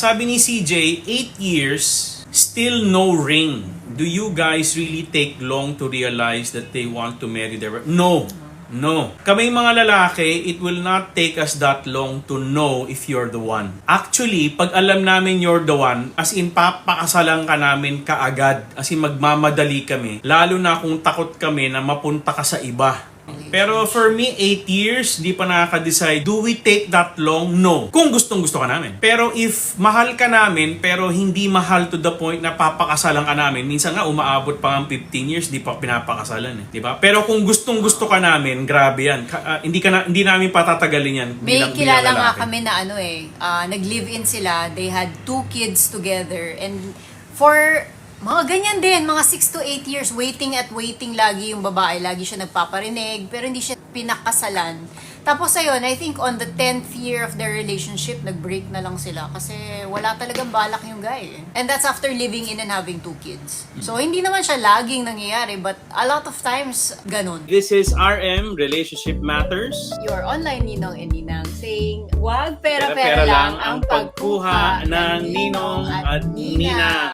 Sabi ni CJ, 8 years, still no ring. Do you guys really take long to realize that they want to marry their... No. No. Kaming mga lalaki, it will not take us that long to know if you're the one. Actually, pag alam namin you're the one, as in papakasalan ka namin kaagad. As in magmamadali kami. Lalo na kung takot kami na mapunta ka sa iba. Pero for me, 8 years, di pa nakaka-decide. Do we take that long? No. Kung gustong-gusto ka namin. Pero if mahal ka namin, pero hindi mahal to the point na papakasalan ka namin, minsan nga umaabot pa ng 15 years, di pa pinapakasalan eh. Di ba? Pero kung gustong-gusto ka namin, grabe yan. Hindi namin patatagalin yan. May kilala nga kami na nag-live-in sila. They had 2 kids together. And for... mga ganyan din, mga 6 to 8 years, waiting lagi yung babae. Lagi siya nagpaparinig, pero hindi siya pinakasalan. Tapos ayun, I think on the 10th year of their relationship, nag-break na lang sila. Kasi wala talagang balak yung guy. And that's after living in and having 2 kids. So hindi naman siya laging nangyayari, but a lot of times, ganun. This is RM, Relationship Matters. Your online ninong and ninang saying, wag Pera-pera lang ang pagkuha ng ninong at nina.